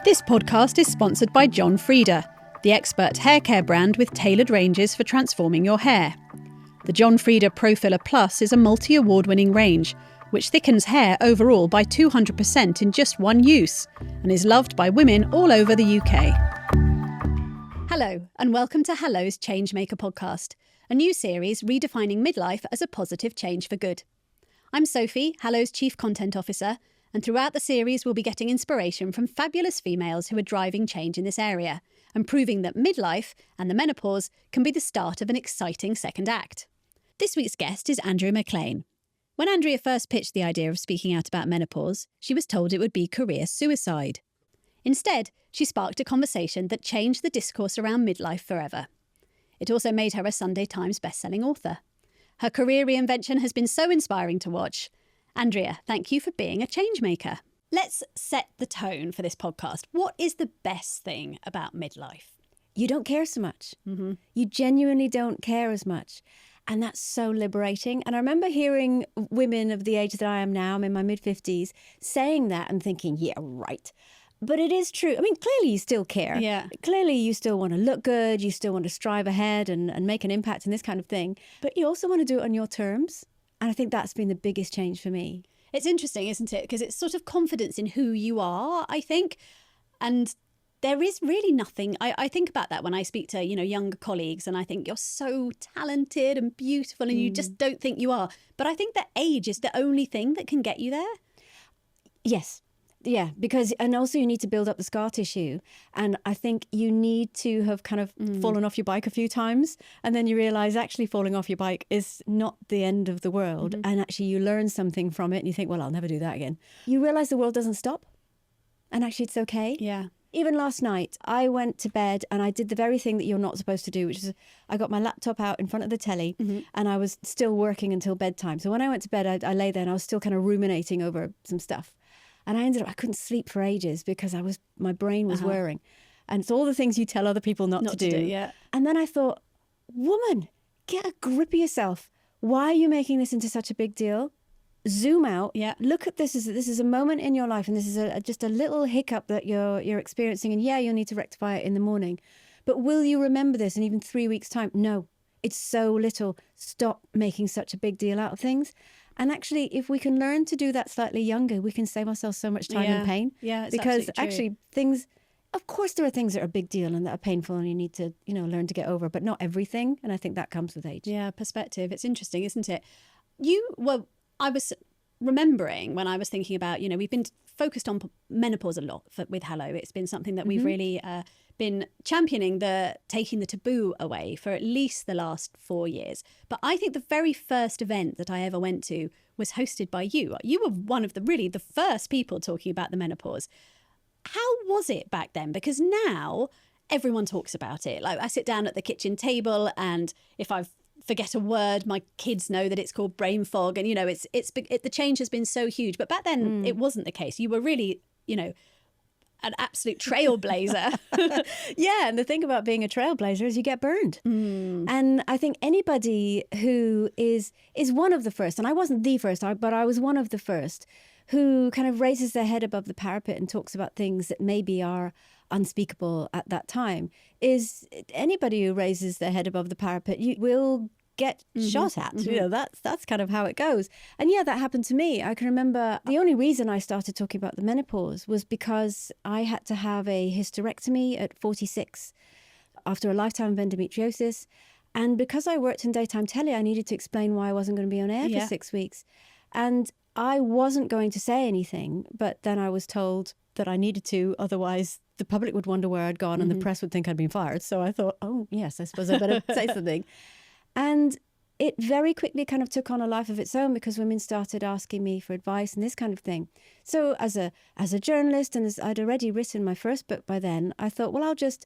This podcast is sponsored by John Frieda, the expert hair care brand with tailored ranges for transforming your hair. The John Frieda PROfiller Plus is a multi-award-winning range, which thickens hair overall by 200% in just one use, and is loved by women all over the UK. Hello, and welcome to Hello's Changemaker podcast, a new series redefining midlife as a positive change for good. I'm Sophie, Hello's Chief Content Officer, and throughout the series we'll be getting inspiration from fabulous females who are driving change in this area and proving that midlife and the menopause can be the start of an exciting second act. This week's guest is Andrea McLean. When Andrea first pitched the idea of speaking out about menopause, she was told it would be career suicide. Instead, she sparked a conversation that changed the discourse around midlife forever. It also made her a Sunday Times bestselling author. Her career reinvention has been so inspiring to watch. Andrea, thank you for being a changemaker. Let's set the tone for this podcast. What is the best thing about midlife? You don't care so much. Mm-hmm. You genuinely don't care as much. And that's so liberating. And I remember hearing women of the age that I am now, I'm in my mid-50s, saying that and thinking, yeah, right. But it is true. I mean, clearly you still care. Yeah. Clearly you still want to look good. You still want to strive ahead and make an impact in this kind of thing. But you also want to do it on your terms. And I think that's been the biggest change for me. It's interesting, isn't it? Because it's sort of confidence in who you are, I think. And there is really nothing. I think about that when I speak to, younger colleagues, and I think you're so talented and beautiful and you just don't think you are. But I think that age is the only thing that can get you there. Yes. Yeah, and also you need to build up the scar tissue. And I think you need to have kind of fallen off your bike a few times. And then you realise actually falling off your bike is not the end of the world. Mm-hmm. And actually you learn something from it and you think, well, I'll never do that again. You realise the world doesn't stop. And actually it's okay. Yeah. Even last night, I went to bed and I did the very thing that you're not supposed to do, which is I got my laptop out in front of the telly and I was still working until bedtime. So when I went to bed, I lay there and I was still kind of ruminating over some stuff. And I couldn't sleep for ages because my brain was whirring. And it's all the things you tell other people not to do. Yeah. And then I thought, woman, get a grip of yourself. Why are you making this into such a big deal? Zoom out. Yeah. Look at this. This is a moment in your life and this is just a little hiccup that you're experiencing. And yeah, you'll need to rectify it in the morning. But will you remember this in even 3 weeks' time? No, it's so little. Stop making such a big deal out of things. And actually, if we can learn to do that slightly younger, we can save ourselves so much time and pain. Yeah, it's because actually things, of course, there are things that are a big deal and that are painful and you need to, learn to get over, but not everything. And I think that comes with age. Yeah, perspective. It's interesting, isn't it? I was remembering when I was thinking about, we've been focused on menopause a lot with Hello. It's been something that we've really been championing, taking the taboo away for at least the last 4 years. But I think the very first event that I ever went to was hosted by you. You were one of the first people talking about the menopause. How was it back then? Because now everyone talks about it. Like I sit down at the kitchen table and if I forget a word, my kids know that it's called brain fog. And, the change has been so huge. But back then it wasn't the case. You were really, an absolute trailblazer. Yeah, and the thing about being a trailblazer is you get burned. And I think anybody who is one of the first, and I wasn't the first, but I was one of the first, who kind of raises their head above the parapet and talks about things that maybe are unspeakable at that time, is anybody who raises their head above the parapet, you will get shot at. That's kind of how it goes. And yeah, that happened to me. I can remember the only reason I started talking about the menopause was because I had to have a hysterectomy at 46 after a lifetime of endometriosis. And because I worked in daytime telly, I needed to explain why I wasn't going to be on air for 6 weeks. And I wasn't going to say anything, but then I was told that I needed to, otherwise the public would wonder where I'd gone and the press would think I'd been fired. So I thought, oh yes, I suppose I better say something. And it very quickly kind of took on a life of its own because women started asking me for advice and this kind of thing. So as a journalist, and as I'd already written my first book by then, I thought, well, I'll just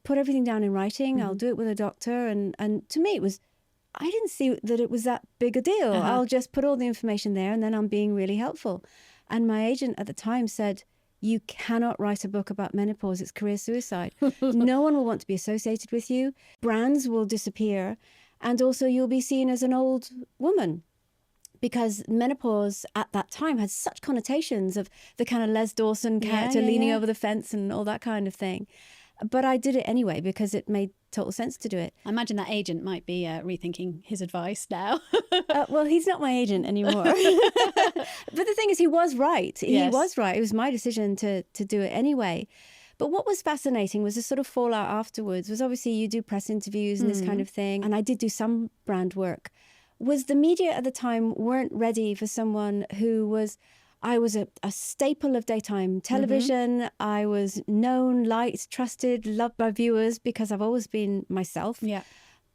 put everything down in writing. I'll do it with a doctor. And to me, I didn't see that it was that big a deal. I'll just put all the information there and then I'm being really helpful. And my agent at the time said, you cannot write a book about menopause. It's career suicide. No one will want to be associated with you. Brands will disappear. And also you'll be seen as an old woman. because menopause at that time had such connotations of the kind of Les Dawson character leaning over the fence and all that kind of thing. But I did it anyway because it made total sense to do it. I imagine that agent might be rethinking his advice now. Well, he's not my agent anymore. But the thing is, he was right. He was right. It was my decision to do it anyway. But what was fascinating was the sort of fallout afterwards was obviously you do press interviews and this kind of thing. And I did do some brand work. Was the media at the time weren't ready for someone who was... I was a staple of daytime television. I was known, liked, trusted, loved by viewers because I've always been myself. Yeah.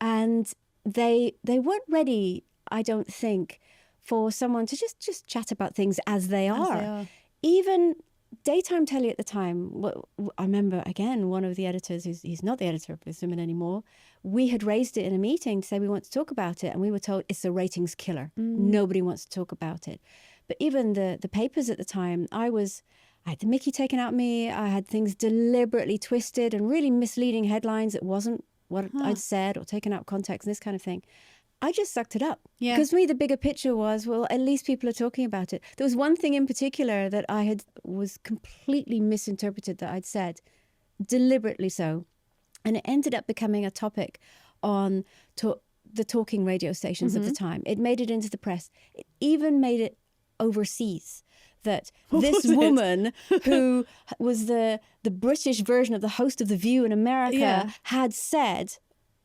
And they weren't ready, I don't think, for someone to just chat about things as they are. Even daytime telly at the time, I remember, again, one of the editors, he's not the editor of This Women anymore, we had raised it in a meeting to say we want to talk about it. And we were told it's a ratings killer. Nobody wants to talk about it. But even the papers at the time, I had the Mickey taken out of me. I had things deliberately twisted and really misleading headlines. It wasn't what I'd said or taken out of context and this kind of thing. I just sucked it up. Yeah. Because for me, the bigger picture was, well, at least people are talking about it. There was one thing in particular that was completely misinterpreted that I'd said, deliberately so. And it ended up becoming a topic on the talking radio stations of the time. It made it into the press. It even made it overseas that this woman who was the British version of the host of The View in America had said,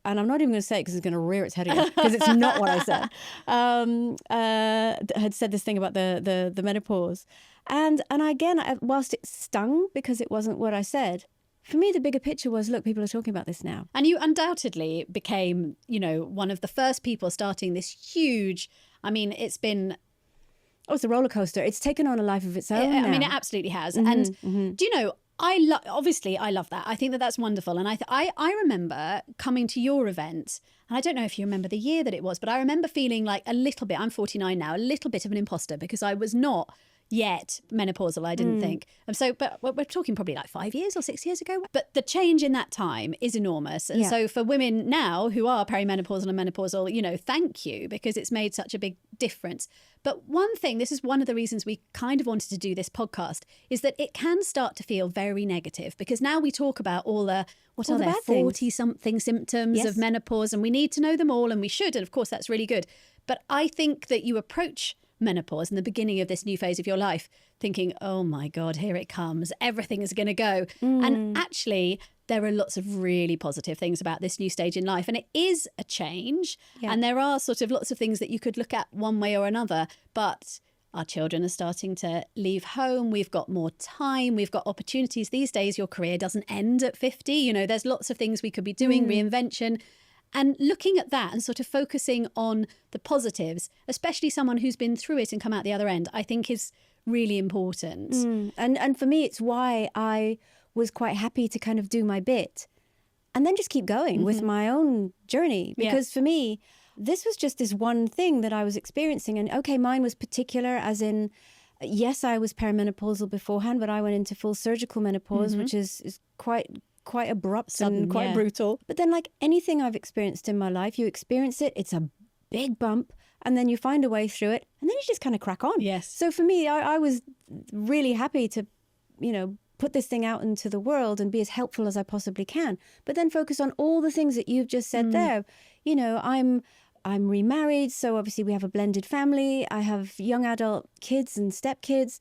and I'm not even going to say it because it's going to rear its head again because it's not what I said, had said this thing about the menopause. And again, whilst it stung because it wasn't what I said, for me, the bigger picture was, look, people are talking about this now. And you undoubtedly became, one of the first people starting this huge, it's been... Oh, it's a roller coaster. It's taken on a life of its own now. I mean, it absolutely has. And do you know, obviously I love that. I think that that's wonderful. And I remember coming to your event, and I don't know if you remember the year that it was, but I remember feeling like a little bit, I'm 49 now, a little bit of an imposter because I was not yet menopausal, I didn't think. But we're talking probably like 5 years or 6 years ago. But the change in that time is enormous. And so for women now who are perimenopausal and menopausal, thank you, because it's made such a big difference. But one thing, this is one of the reasons we kind of wanted to do this podcast, is that it can start to feel very negative because now we talk about all the 40-something symptoms of menopause, and we need to know them all, and we should. And of course, that's really good. But I think that you approach menopause in the beginning of this new phase of your life thinking, oh my God, here it comes, everything is going to go. And actually there are lots of really positive things about this new stage in life, and it is a change, and there are sort of lots of things that you could look at one way or another. But our children are starting to leave home, we've got more time, we've got opportunities these days. Your career doesn't end at 50, there's lots of things we could be doing, reinvention. And looking at that and sort of focusing on the positives, especially someone who's been through it and come out the other end, I think is really important. And for me, it's why I was quite happy to kind of do my bit and then just keep going with my own journey. Because for me, this was just this one thing that I was experiencing. And okay, mine was particular as in, yes, I was perimenopausal beforehand, but I went into full surgical menopause, which is quite abrupt, sudden, and quite brutal. But then like anything I've experienced in my life, you experience it, it's a big bump, and then you find a way through it, and then you just kind of crack on. Yes. So for me, I was really happy to, put this thing out into the world and be as helpful as I possibly can, but then focus on all the things that you've just said there. I'm remarried, so obviously we have a blended family. I have young adult kids and stepkids.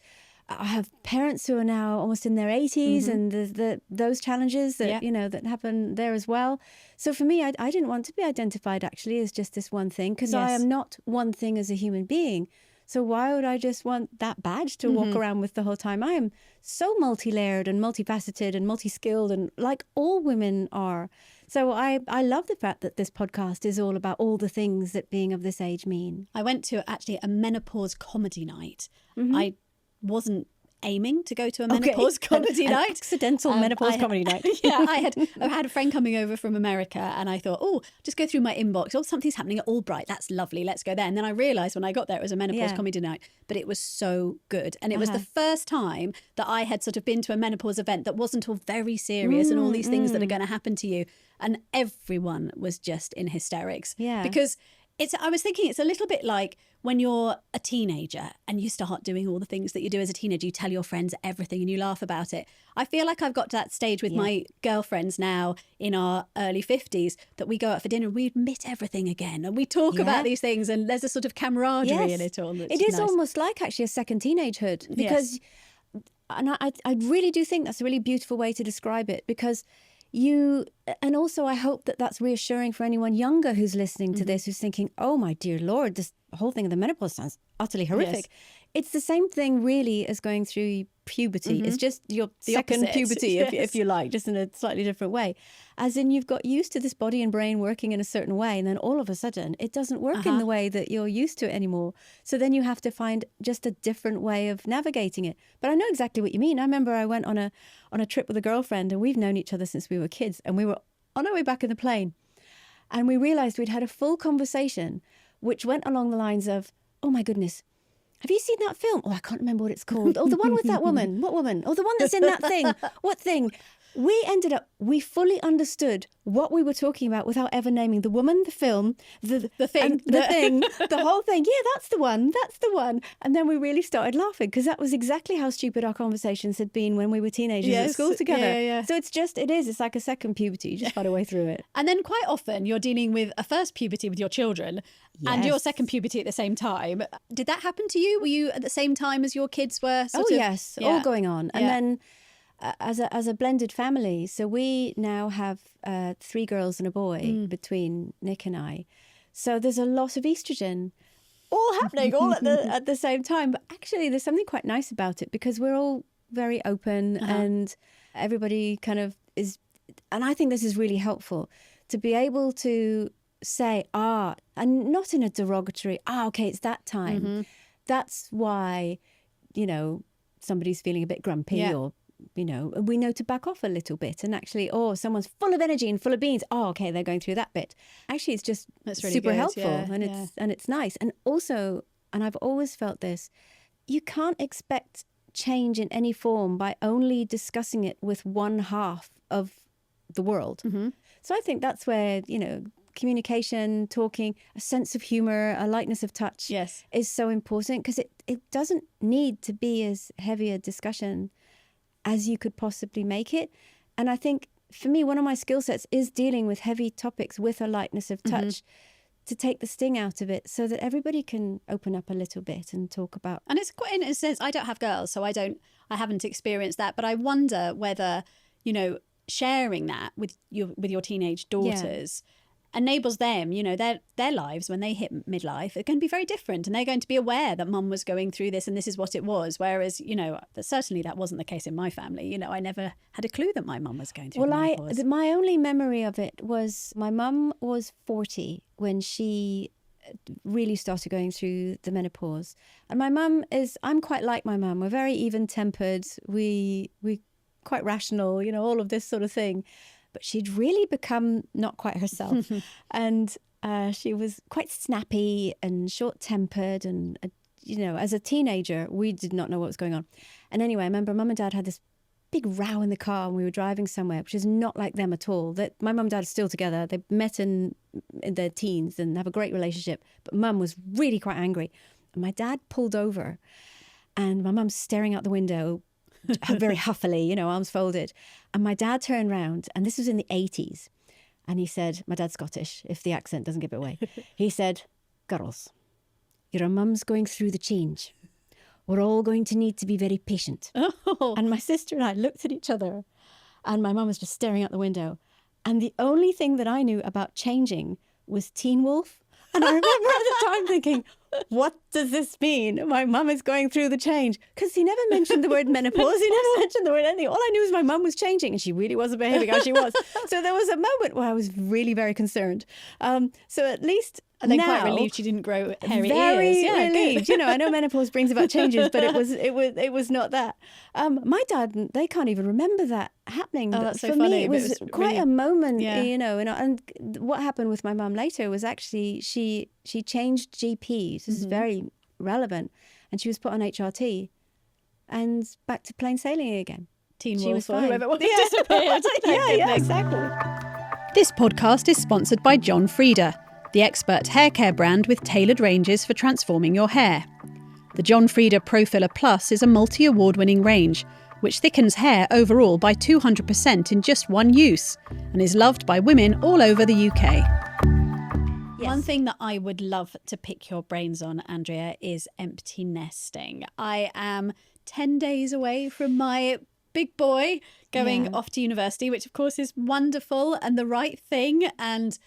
I have parents who are now almost in their 80s, and those challenges that that happen there as well. So for me, I didn't want to be identified actually as just this one thing, because I am not one thing as a human being. So why would I just want that badge to walk around with the whole time? I am so multi-layered and multifaceted and multi-skilled, and like all women are. So I love the fact that this podcast is all about all the things that being of this age mean. I went to actually a menopause comedy night. I wasn't aiming to go to a menopause comedy night. Accidental menopause comedy night. I had a friend coming over from America, and I thought, just go through my inbox. Something's happening at Albright. That's lovely. Let's go there. And then I realised when I got there it was a menopause comedy night, but it was so good. And it was the first time that I had sort of been to a menopause event that wasn't all very serious and all these things that are going to happen to you. And everyone was just in hysterics. Yeah. Because I was thinking it's a little bit like when you're a teenager and you start doing all the things that you do as a teenager. You tell your friends everything and you laugh about it. I feel like I've got to that stage with my girlfriends now in our early 50s that we go out for dinner and we admit everything again and we talk about these things, and there's a sort of camaraderie in it all. It is nice. almost like actually a second teenagehood, because and I really do think that's a really beautiful way to describe it, because and also I hope that that's reassuring for anyone younger who's listening to this, who's thinking, oh my dear Lord, this whole thing of the menopause sounds utterly horrific. Yes. It's the same thing really as going through puberty. It's just the second opposite. Puberty, if you like, just in a slightly different way. As in, you've got used to this body and brain working in a certain way, and then all of a sudden it doesn't work in the way that you're used to it anymore. So then you have to find just a different way of navigating it. But I know exactly what you mean. I remember I went on a trip with a girlfriend, and we've known each other since we were kids, and we were on our way back in the plane, and we realised we'd had a full conversation which went along the lines of, oh my goodness, have you seen that film? Oh, I can't remember what it's called. Oh, the one with that woman. What woman? Oh, the one that's in that thing. What thing? We fully understood what we were talking about without ever naming the woman, the film, the thing, the whole thing. Yeah, that's the one. That's the one. And then we really started laughing, because that was exactly how stupid our conversations had been when we were teenagers at school together. Yeah. So it's like a second puberty. You just find a way through it. And then quite often you're dealing with a first puberty with your children and your second puberty at the same time. Did that happen to you? Were you at the same time as your kids were? Yes, all going on. And then as a blended family, so we now have 3 girls and a boy between Nick and I. So there's a lot of estrogen all happening all at the same time. But actually, there's something quite nice about it, because we're all very open and everybody kind of is. And I think this is really helpful to be able to say, and not in a derogatory, okay, it's that time. That's why, somebody's feeling a bit grumpy or, we know to back off a little bit, and actually, someone's full of energy and full of beans. Okay, they're going through that bit. Actually, it's just really super helpful, and it's nice. And also, and I've always felt this, you can't expect change in any form by only discussing it with one half of the world. So I think that's where, communication, talking, a sense of humor, a lightness of touch is so important, because it doesn't need to be as heavy a discussion as you could possibly make it. And I think for me, one of my skill sets is dealing with heavy topics with a lightness of touch to take the sting out of it, so that everybody can open up a little bit and talk about. And it's quite, in a sense, I don't have girls, so I haven't experienced that, but I wonder whether, sharing that with your teenage daughters enables them, their lives when they hit midlife are going to be very different, and they're going to be aware that mum was going through this and this is what it was. Whereas, certainly that wasn't the case in my family. I never had a clue that my mum was going through menopause. My only memory of it was my mum was 40 when she really started going through the menopause. And my mum I'm quite like my mum. We're very even-tempered. We quite rational, all of this sort of thing. But she'd really become not quite herself. And she was quite snappy and short-tempered. And, as a teenager, we did not know what was going on. And anyway, I remember Mum and Dad had this big row in the car when we were driving somewhere, which is not like them at all. That my mum and dad are still together. They met in their teens and have a great relationship. But Mum was really quite angry. And my dad pulled over, and my mum's staring out the window, very huffily, arms folded. And my dad turned round, and this was in the 80s. And he said, my dad's Scottish, if the accent doesn't give it away. He said, girls, your mum's going through the change. We're all going to need to be very patient. Oh. And my sister and I looked at each other, and my mum was just staring out the window. And the only thing that I knew about changing was Teen Wolf. And I remember at the time thinking, what does this mean? My mum is going through the change. Because he never mentioned the word menopause. He never mentioned the word anything. All I knew was my mum was changing, and she really wasn't behaving how she was. So there was a moment where I was really very concerned. So at least and then now, quite relieved she didn't grow hairy very ears. Relieved. I know menopause brings about changes, but it was not that. My dad, they can't even remember that happening. Oh, that's so for funny. me, it was quite really a moment, and what happened with my mum later was actually she changed GPs. This is very relevant. And she was put on HRT and back to plain sailing again. Teen Wolf or whoever it was disappeared. Yeah, exactly. This podcast is sponsored by John Frieda, the expert hair care brand with tailored ranges for transforming your hair. The John Frieda PROfiller Plus is a multi-award-winning range, which thickens hair overall by 200% in just one use, and is loved by women all over the UK. Yes. One thing that I would love to pick your brains on, Andrea, is empty nesting. I am 10 days away from my big boy going off to university, which of course is wonderful and the right thing. And,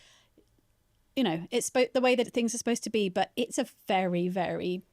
you know, it's the way that things are supposed to be. But it's a very, very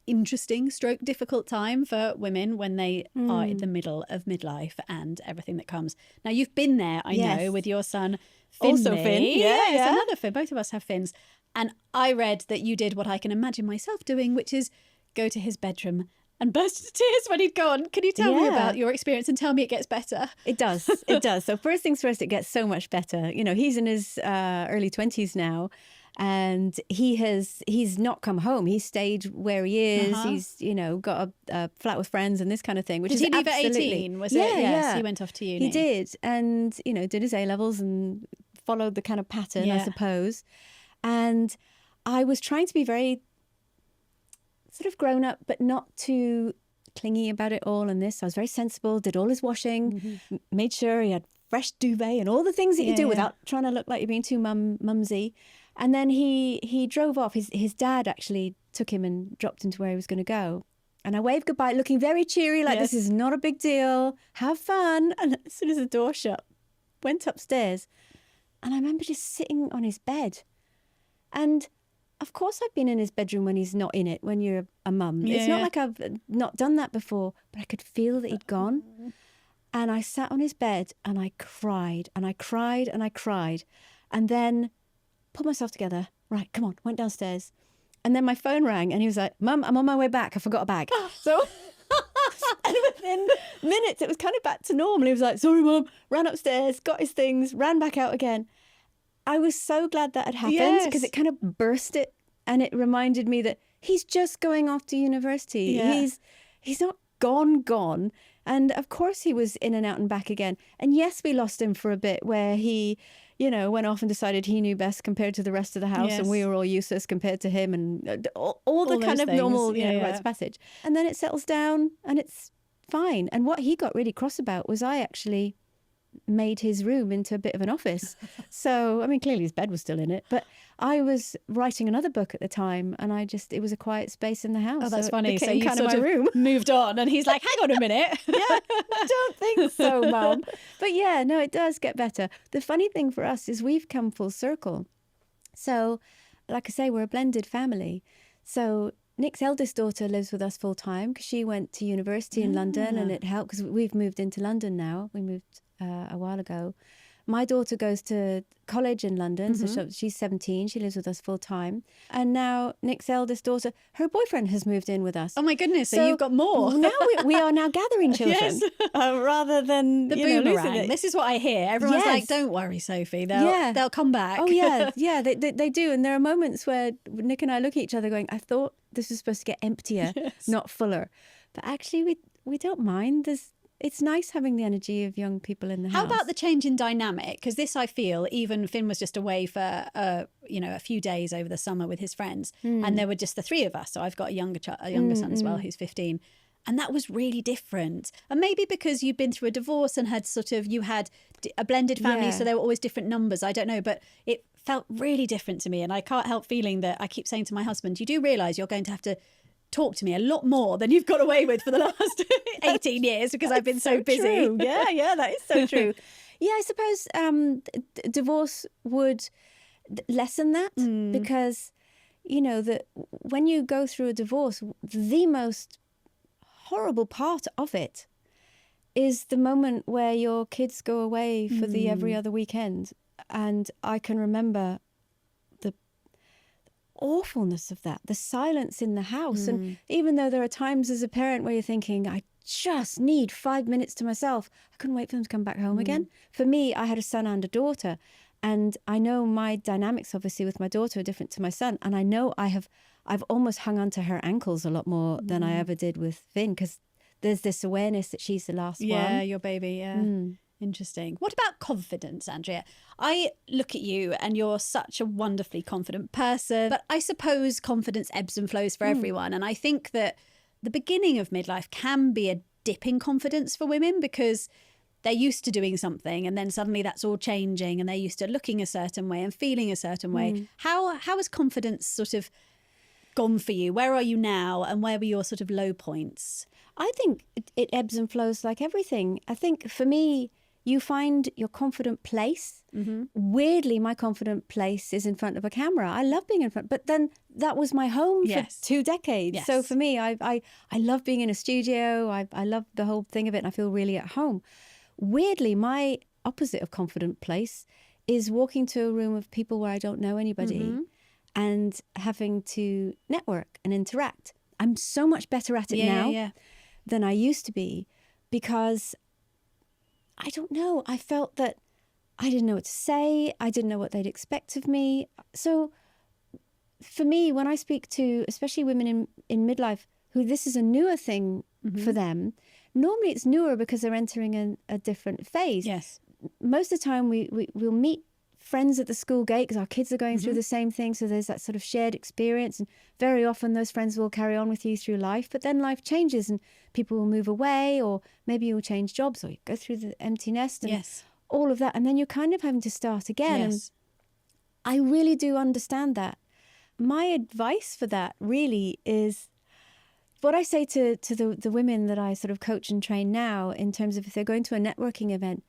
interesting / difficult time for women when they are in the middle of midlife and everything that comes. Now, you've been there, I know, with your son, Finley. Also Finn. Yeah. Another Finn. Both of us have Finns. And I read that you did what I can imagine myself doing, which is go to his bedroom and burst into tears when he'd gone. Can you tell me about your experience and tell me it gets better? It does. It does. So first things first, it gets so much better. You know, he's in his early 20s now. And he's not come home. He's stayed where he is. He's, you know, got a flat with friends and this kind of thing. Which did is he leave at absolutely... 18? Was it? Yes, he went off to uni. He did. And, you know, did his A-levels and followed the kind of pattern, I suppose. And I was trying to be very sort of grown up, but not too clingy about it all and this. So I was very sensible, did all his washing, made sure he had fresh duvet and all the things that you do without trying to look like you're being too mumsy. And then he drove off. His dad actually took him and dropped him to where he was going to go. And I waved goodbye, looking very cheery, like this is not a big deal. Have fun. And as soon as the door shut, went upstairs. And I remember just sitting on his bed. And of course I've been in his bedroom when he's not in it, when you're a mum. It's not like I've not done that before, but I could feel that he'd gone. And I sat on his bed and I cried and I cried and I cried. And then pulled myself together. Right, come on, went downstairs. And then my phone rang and he was like, Mum, I'm on my way back. I forgot a bag. So, and within minutes, it was kind of back to normal. He was like, sorry, Mum, ran upstairs, got his things, ran back out again. I was so glad that had happened because it kind of burst it. And it reminded me that he's just going off to university. Yeah. He's not gone. And of course he was in and out and back again. And yes, we lost him for a bit where he, you know, went off and decided he knew best compared to the rest of the house and we were all useless compared to him and all the kind of things. Normal rites of passage. And then it settles down and it's fine. And what he got really cross about was I actually made his room into a bit of an office. So, I mean, clearly his bed was still in it, but I was writing another book at the time and it was a quiet space in the house. Oh, that's so funny. So you kind sort of my room. Moved on and he's like, hang on a minute. I don't think so, Mum. But yeah, no, it does get better. The funny thing for us is we've come full circle. So, like I say, we're a blended family. So Nick's eldest daughter lives with us full time because she went to university in London and it helped because we've moved into London now. We moved a while ago. My daughter goes to college in London, so she's 17. She lives with us full time. And now Nick's eldest daughter, her boyfriend has moved in with us. Oh my goodness, so you've got more. Now we are now gathering children rather than the boomerang. This is what I hear. Everyone's like, don't worry, Sophie, they'll come back. Oh yeah, they do. And there are moments where Nick and I look at each other going, I thought this was supposed to get emptier, not fuller. But actually we don't mind. It's nice having the energy of young people in the house. How about the change in dynamic? Because this, I feel, even Finn was just away for a few days over the summer with his friends, and there were just the three of us. So I've got a younger son as well, who's 15, and that was really different. And maybe because you've been through a divorce and you had a blended family, so there were always different numbers. I don't know, but it felt really different to me, and I can't help feeling that I keep saying to my husband, "You do realise you're going to have to talk to me a lot more than you've got away with for the last 18 years because I've been so busy." True. Yeah, that is so true. Yeah, I suppose divorce would lessen that because, you know, that when you go through a divorce, the most horrible part of it is the moment where your kids go away for the every other weekend. And I can remember awfulness of that, the silence in the house. And even though there are times as a parent where you're thinking, I just need 5 minutes to myself, I couldn't wait for them to come back home again. For me, I had a son and a daughter, and I know my dynamics obviously with my daughter are different to my son, and I know I've almost hung on to her ankles a lot more than I ever did with Finn because there's this awareness that she's the last one. Yeah, your baby, Interesting. What about confidence, Andrea? I look at you and you're such a wonderfully confident person, but I suppose confidence ebbs and flows for everyone. And I think that the beginning of midlife can be a dip in confidence for women because they're used to doing something and then suddenly that's all changing and they're used to looking a certain way and feeling a certain way. How has confidence sort of gone for you? Where are you now and where were your sort of low points? I think it ebbs and flows like everything. I think for me, you find your confident place. Weirdly, my confident place is in front of a camera. I love being in front, but then that was my home for 2 decades. Yes. So for me, I love being in a studio. I love the whole thing of it and I feel really at home. Weirdly, my opposite of confident place is walking to a room of people where I don't know anybody and having to network and interact. I'm so much better at it now than I used to be because I don't know. I felt that I didn't know what to say. I didn't know what they'd expect of me. So for me, when I speak to especially women in midlife who this is a newer thing for them, normally it's newer because they're entering a different phase. Yes. Most of the time we'll meet friends at the school gate because our kids are going through the same thing. So there's that sort of shared experience. And very often those friends will carry on with you through life. But then life changes and people will move away or maybe you'll change jobs or you go through the empty nest and all of that. And then you're kind of having to start again. Yes. And I really do understand that. My advice for that really is what I say to the women that I sort of coach and train now in terms of if they're going to a networking event,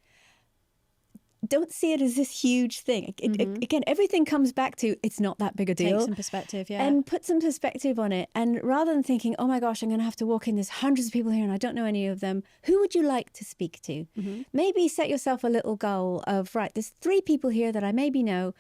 don't see it as this huge thing. Again, everything comes back to it's not that big a deal. Take some perspective, And put some perspective on it. And rather than thinking, oh my gosh, I'm going to have to walk in, there's hundreds of people here and I don't know any of them. Who would you like to speak to? Maybe set yourself a little goal of, right, there's 3 people here that I maybe know.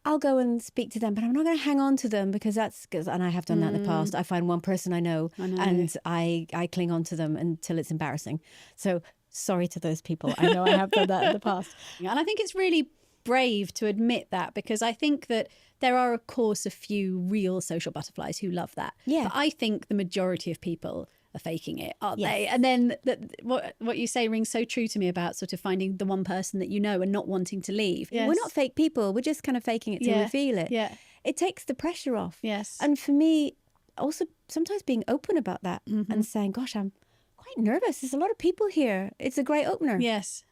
I'll go and speak to them, but I'm not going to hang on to them because and I have done that in the past. I find one person I know. And I cling on to them until it's embarrassing. So sorry to those people. I know I have done that in the past. And I think it's really brave to admit that because I think that there are, of course, a few real social butterflies who love that. Yeah. But I think the majority of people are faking it, aren't they? And then what you say rings so true to me about sort of finding the one person that you know and not wanting to leave. Yes. We're not fake people. We're just kind of faking it till we feel it. Yeah. It takes the pressure off. Yes. And for me, also sometimes being open about that and saying, gosh, I'm quite nervous. There's a lot of people here. It's a great opener. Yes.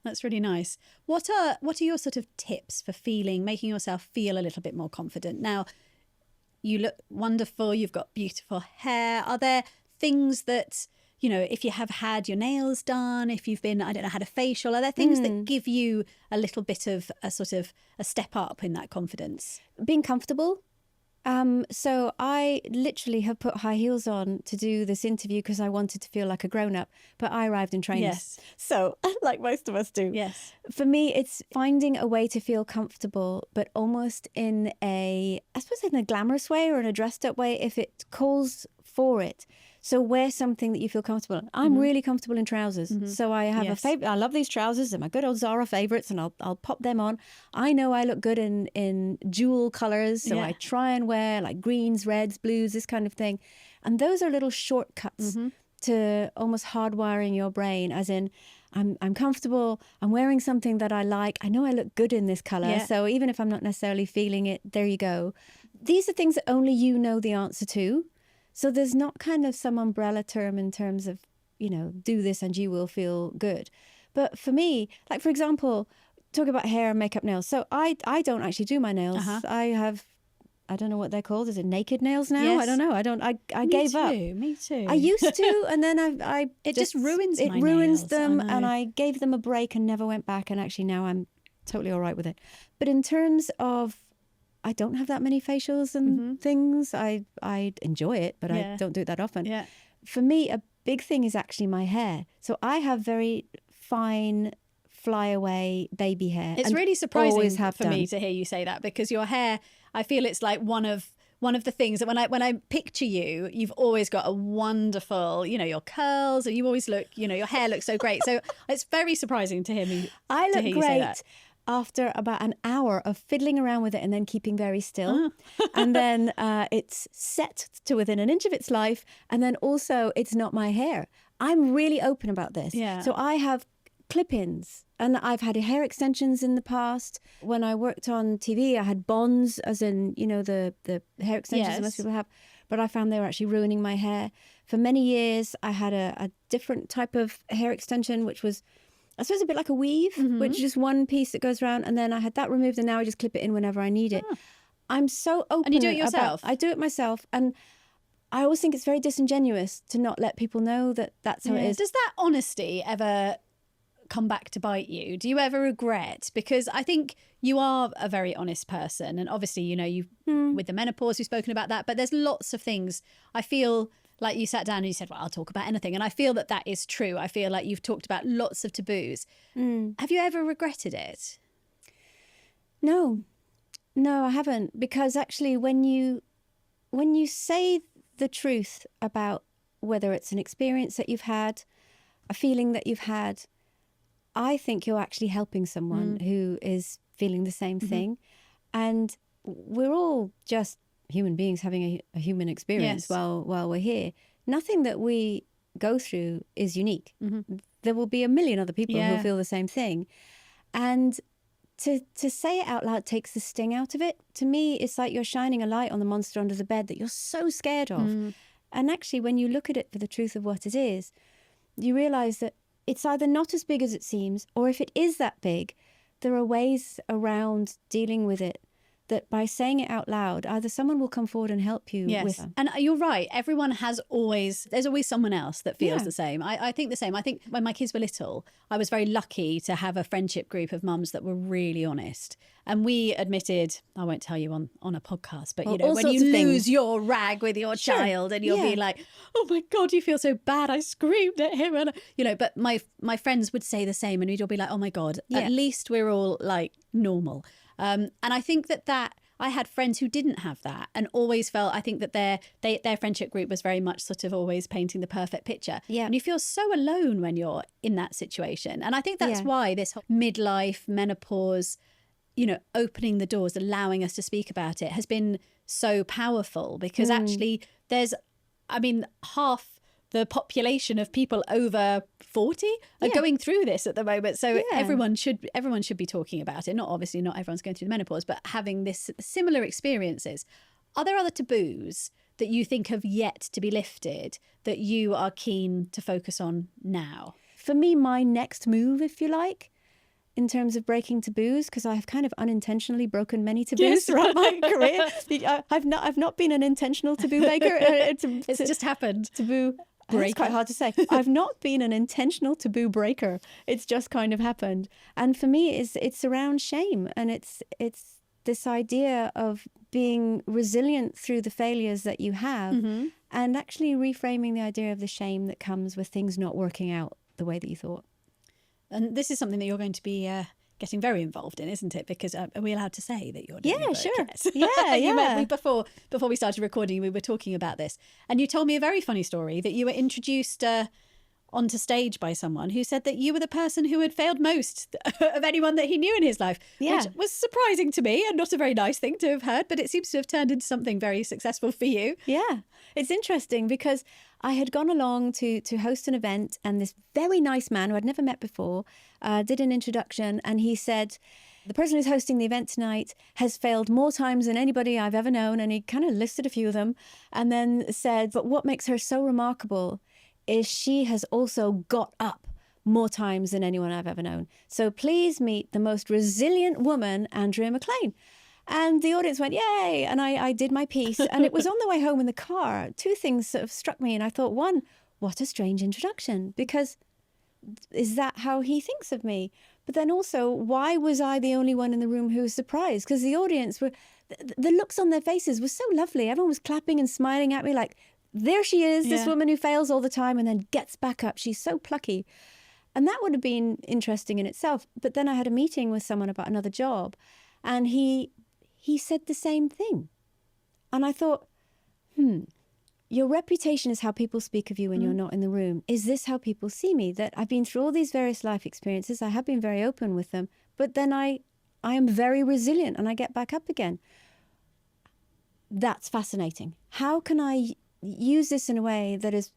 That's really nice. What are your sort of tips for making yourself feel a little bit more confident? Now, you look wonderful. You've got beautiful hair. Are there things that, you know, if you have had your nails done, if you've been, I don't know, had a facial, are there things that give you a little bit of a sort of a step up in that confidence? Being comfortable. So I literally have put high heels on to do this interview because I wanted to feel like a grown-up, but I arrived in trainers. Yes. So like most of us do. Yes. For me, it's finding a way to feel comfortable, but almost in a glamorous way or in a dressed up way if it calls for it. So wear something that you feel comfortable in. I'm really comfortable in trousers. So I have a favorite. I love these trousers. They're my good old Zara favorites and I'll pop them on. I know I look good in jewel colors. So I try and wear like greens, reds, blues, this kind of thing. And those are little shortcuts to almost hardwiring your brain, as in I'm comfortable, I'm wearing something that I like, I know I look good in this color. So even if I'm not necessarily feeling it, there you go. These are things that only you know the answer to. So there's not kind of some umbrella term in terms of, you know, do this and you will feel good. But for me, like, for example, talk about hair and makeup, nails. So I don't actually do my nails. I don't know what they're called. Is it naked nails now? Yes. I don't know. I gave up. Me too. I used to, and then it just ruins my ruins nails. them, and I gave them a break and never went back. And actually now I'm totally all right with it. But in terms of, I don't have that many facials and things. I enjoy it, but I don't do it that often. Yeah. For me, a big thing is actually my hair. So I have very fine, flyaway baby hair. It's really surprising for me me to hear you say that because your hair, I feel it's like one of the things that when I picture you, you've always got a wonderful, you know, your curls, and you always look, you know, your hair looks so great. So it's very surprising to hear me. I look great you say that. After about an hour of fiddling around with it and then keeping very still. And then it's set to within an inch of its life. And then also it's not my hair. I'm really open about this. Yeah. So I have clip-ins. And I've had hair extensions in the past. When I worked on TV, I had bonds, as in, the hair extensions that most people have. But I found they were actually ruining my hair. For many years, I had a different type of hair extension, which was, I suppose, a bit like a weave, which is just one piece that goes around. And then I had that removed, and now I just clip it in whenever I need it. I'm so open. And you do it yourself? I do it myself. And I always think it's very disingenuous to not let people know that that's how it is. Does that honesty ever come back to bite you? Do you ever regret? Because I think you are a very honest person, and obviously, you with the menopause, we've spoken about that, but there's lots of things. I feel like you sat down and you said, well, I'll talk about anything, and I feel that is true. I feel like you've talked about lots of taboos. Have you ever regretted it? No, I haven't, because actually when you say the truth about whether it's an experience that you've had, a feeling that you've had, I think you're actually helping someone who is feeling the same thing. And we're all just human beings having a human experience while we're here. Nothing that we go through is unique. There will be a million other people who feel the same thing. And to say it out loud takes the sting out of it. To me, it's like you're shining a light on the monster under the bed that you're so scared of. And actually, when you look at it for the truth of what it is, you realize that it's either not as big as it seems, or if it is that big, there are ways around dealing with it that by saying it out loud, either someone will come forward and help you with it. And you're right. Everyone there's always someone else that feels the same. I think the same. I think when my kids were little, I was very lucky to have a friendship group of mums that were really honest. And we admitted, I won't tell you on a podcast, but when you lose your rag with your child and you'll be like, oh my God, you feel so bad. I screamed at him. And, but my friends would say the same, and we'd all be like, oh my God, at least we're all like normal. And I think that I had friends who didn't have that, and always felt, I think that their friendship group was very much sort of always painting the perfect picture. And you feel so alone when you're in that situation. And I think that's why this whole midlife, menopause, opening the doors, allowing us to speak about it has been so powerful, because actually there's, half the population of people over 40 are going through this at the moment. So everyone should be talking about it. Not everyone's going through the menopause, but having this similar experiences. Are there other taboos that you think have yet to be lifted that you are keen to focus on now? For me, my next move, if you like, in terms of breaking taboos, because I have kind of unintentionally broken many taboos throughout my career. I've not been an intentional taboo maker. It's just happened. Taboo. It's quite hard to say. I've not been an intentional taboo breaker. It's just kind of happened. And for me, it's around shame, and it's this idea of being resilient through the failures that you have, and actually reframing the idea of the shame that comes with things not working out the way that you thought. And this is something that you're going to be getting very involved in, isn't it? Because are we allowed to say that you're doing a book? Sure. Yes. Before we started recording, we were talking about this, and you told me a very funny story that you were introduced onto stage by someone who said that you were the person who had failed most of anyone that he knew in his life, which was surprising to me and not a very nice thing to have heard, but it seems to have turned into something very successful for you. Yeah, it's interesting because I had gone along to host an event, and this very nice man who I'd never met before did an introduction, and he said, the person who's hosting the event tonight has failed more times than anybody I've ever known, and he kind of listed a few of them, and then said, but what makes her so remarkable is she has also got up more times than anyone I've ever known. So please meet the most resilient woman, Andrea McLean. And the audience went, yay! And I did my piece. And it was on the way home in the car. Two things sort of struck me. And I thought, one, what a strange introduction. Because is that how he thinks of me? But then also, why was I the only one in the room who was surprised? Because the audience were, the looks on their faces were so lovely. Everyone was clapping and smiling at me like, there she is, this woman who fails all the time and then gets back up. She's so plucky. And that would have been interesting in itself. But then I had a meeting with someone about another job, and he said the same thing. And I thought, your reputation is how people speak of you when you're not in the room. Is this how people see me? That I've been through all these various life experiences. I have been very open with them. But then I am very resilient and I get back up again. That's fascinating. How can I use this in a way that is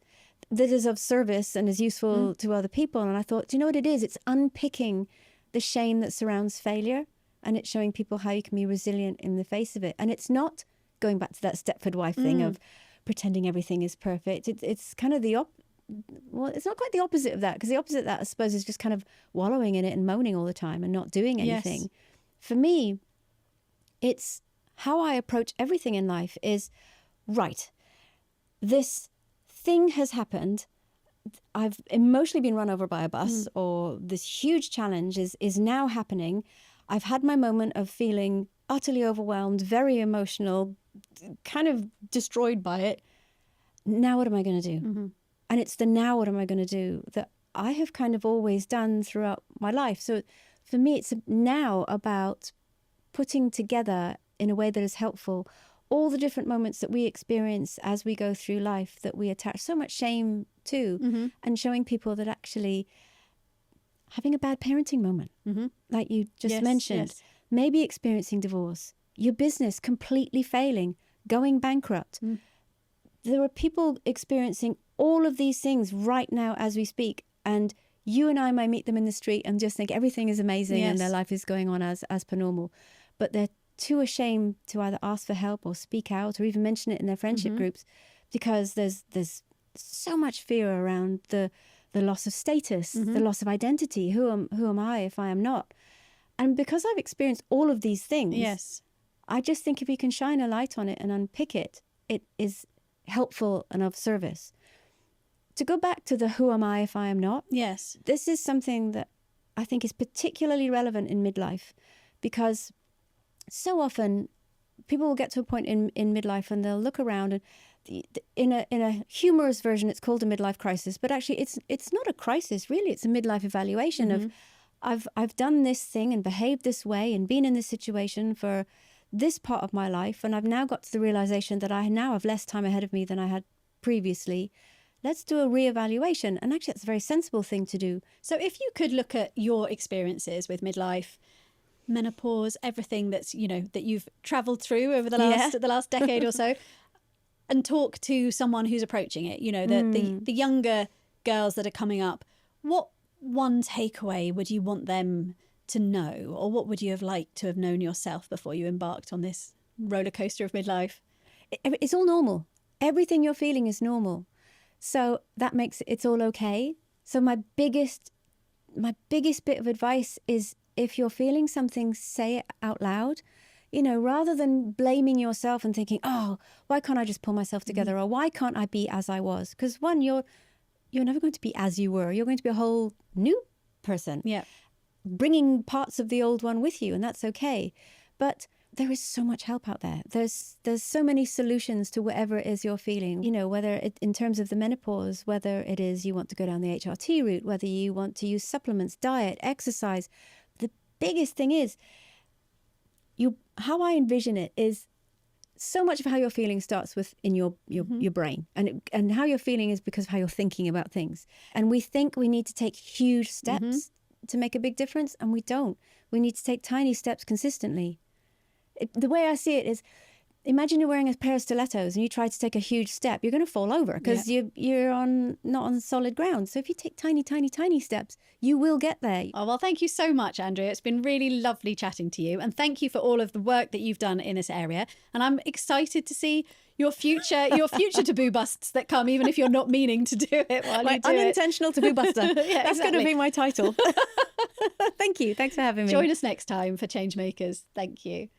that is of service and is useful to other people. And I thought, do you know what it is? It's unpicking the shame that surrounds failure, and it's showing people how you can be resilient in the face of it. And it's not going back to that Stepford wife thing of pretending everything is perfect. It's kind of well, it's not quite the opposite of that, because the opposite of that, I suppose, is just kind of wallowing in it and moaning all the time and not doing anything. Yes. For me, it's how I approach everything in life is, right, this thing has happened. I've emotionally been run over by a bus, or this huge challenge is now happening. I've had my moment of feeling utterly overwhelmed, very emotional, kind of destroyed by it. Now what am I going to do? And it's the now what am I going to do that I have kind of always done throughout my life. So for me, it's now about putting together in a way that is helpful all the different moments that we experience as we go through life that we attach so much shame to, and showing people that actually having a bad parenting moment, like you just mentioned, maybe experiencing divorce, your business completely failing, going bankrupt. There are people experiencing all of these things right now as we speak, and you and I might meet them in the street and just think everything is amazing and their life is going on as per normal, but they're too ashamed to either ask for help or speak out or even mention it in their friendship groups, because there's so much fear around the loss of status, the loss of identity. Who am I if I am not? And because I've experienced all of these things, I just think if we can shine a light on it and unpick it, it is helpful and of service. To go back to the who am I if I am not? Yes. This is something that I think is particularly relevant in midlife, because so often people will get to a point in midlife and they'll look around, and in a humorous version, it's called a midlife crisis, but actually it's not a crisis, really. It's a midlife evaluation of I've done this thing and behaved this way and been in this situation for this part of my life, and I've now got to the realization that I now have less time ahead of me than I had previously. Let's do a reevaluation. And actually, that's a very sensible thing to do. So if you could look at your experiences with midlife, menopause, everything that's, that you've traveled through over the last decade or so, and talk to someone who's approaching it, the younger girls that are coming up, what one takeaway would you want them to know, or what would you have liked to have known yourself before you embarked on this roller coaster of midlife? It's all normal. Everything you're feeling is normal. So that makes it's all okay. So my biggest bit of advice is, if you're feeling something, say it out loud, rather than blaming yourself and thinking, oh, why can't I just pull myself together? Or why can't I be as I was? Because one, you're never going to be as you were. You're going to be a whole new person. Yeah. Bringing parts of the old one with you, and that's okay. But there is so much help out there. There's so many solutions to whatever it is you're feeling, whether in terms of the menopause, whether it is you want to go down the HRT route, whether you want to use supplements, diet, exercise. The biggest thing is, how I envision it is, so much of how you're feeling starts in your brain, and how you're feeling is because of how you're thinking about things. And we think we need to take huge steps to make a big difference, and we don't. We need to take tiny steps consistently. The way I see it is, imagine you're wearing a pair of stilettos and you try to take a huge step. You're going to fall over because you're not on solid ground. So if you take tiny, tiny, tiny steps, you will get there. Oh, well, thank you so much, Andrea. It's been really lovely chatting to you. And thank you for all of the work that you've done in this area. And I'm excited to see your future taboo busts that come, even if you're not meaning to do it while you do unintentional taboo buster. Yeah, That's going to be my title. Thank you. Thanks for having me. Join us next time for Changemakers. Thank you.